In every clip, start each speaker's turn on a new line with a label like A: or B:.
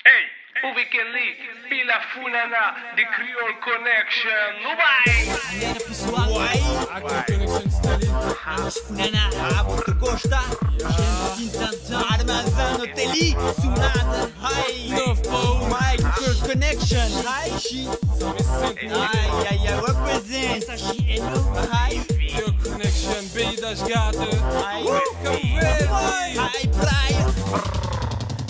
A: Hey, o Weekend League, pela Funana, The Creole Connection, no vai!
B: Galera pessoal,
C: Aqui é a Connection Stanley.
B: Nós Funana, Porto Costa, gente Tantão, Armazano, Teli, Sunada, Hi,
C: Love Paul.
B: Mike, Connection, Hi, Shi, ai, represent, Sashi, hello, Hi,
C: Your Connection, BI das Gatas.
B: Hi,
C: Cabo Verde.
B: Hi, Praia,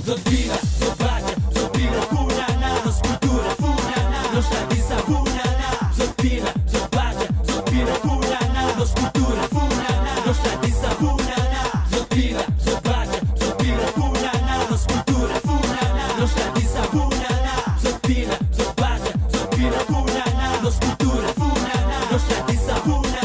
D: Zopila, Zobaja, Zopila, Funana, nos cultura, Funana, nos tradição, Funana, Zopila, Zobaja, Zopila, Funana, nos cultura, Funana, nos tradição, Funana, Zopila, Zobaja, Zopila, Funana, nos cultura, Funana, nos tradição, Funana, Zopila, Zobaja, Zopila, Funana, nos cultura, Funana, nos tradição, Funana.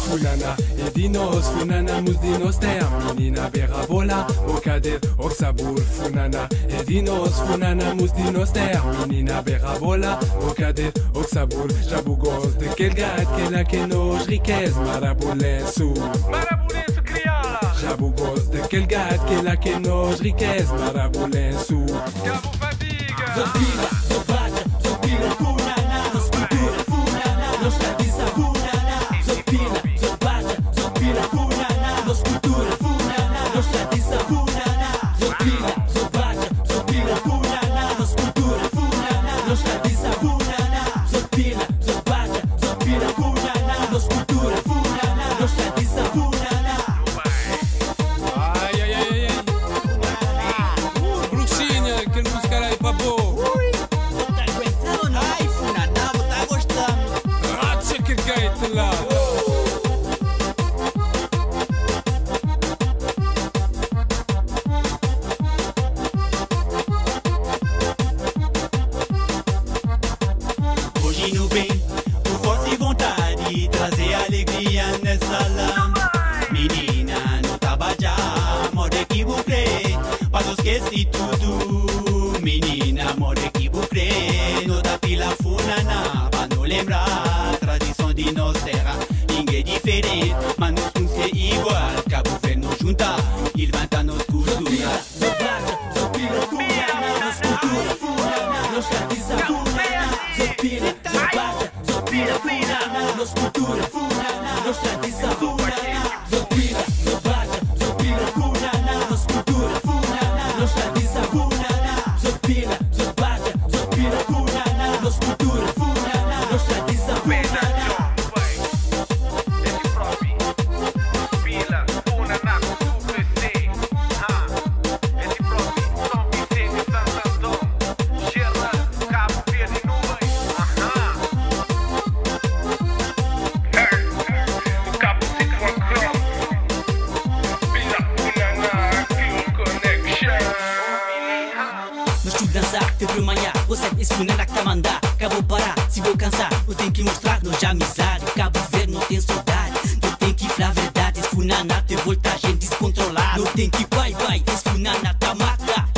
C: Funana e dinos, Funana mus dinos ter menina berabola, o cader, o sabor, Funana e dinos, Funana mus dinos ter menina berabola, o cader, o sabor, jabugos de quel gat que la que nos riquez, marabolensu,
A: Marabulense criola,
C: jabugos de quel gat que la que nos riquez, marabolensu.
A: Cabo Fadiga,
D: Zopila, Zobaja, Zopila, Funana, nos cultura, Funana, nos tradição, Funana, Zopila, Zobaja, Zopila, Funana, nos cultura, Funana, nos tradição, Funana, Zopila, Zobaja, Zopila, Funana, nos cultura, Funana, nos tradição, Funana, Zopila, Zobaja, Zopila, Funana, nos cultura, Funana, nos tradição, Funana.
C: Ai, ai, ai, ai. Bruxinha, aquele música aí pra boa.
B: tá aguentando, Hi, Funana, tá gostando,
C: Racha que gaita lá.
E: Hoje no bem, com força e vontade, trazer alegria nessa lama. Menina, não tava já, more que vou crer, para não esquecer tudo. Menina, more que vou crer, não dá pila Funana, para não lembrar, tradição de nossa terra. Ninguém é diferente, mas nós temos que ser igual. Cabo Verde nos junta, ele vai estar nos cultura.
D: Zobaja, Zopila, Funana, nos cultura, Funana, nos tradição, Funana, Zopila, Zobaja, Zopila, Funana, nos cultura, Funana, nos tradição, Funana, Zopila, Zobaja, Zopila, Funana, nos cultura, Funana, nos tradição, Funana, Zopila, Zobaja, Zopila, Funana, nos cultura, Funana, nos tradição, Funana.
A: esse próprio, pela Funana, UPC, esse próprio, São Vicente, Santo Antão, Gerla, Cabo Verde, Nuvens, o Cabo Seco Cross, pela Funana, Creole Connection,
B: nós tu dançar, te manhã, você é Funana que tá mandar, Cabo parar, se vou cansar, eu tenho que mostrar, nós já amizade, Cabo Verde não tem saudade, eu tenho que falar a verdade, Funana te volta a gente descontrolar, não tem que vai, Funana tá mata,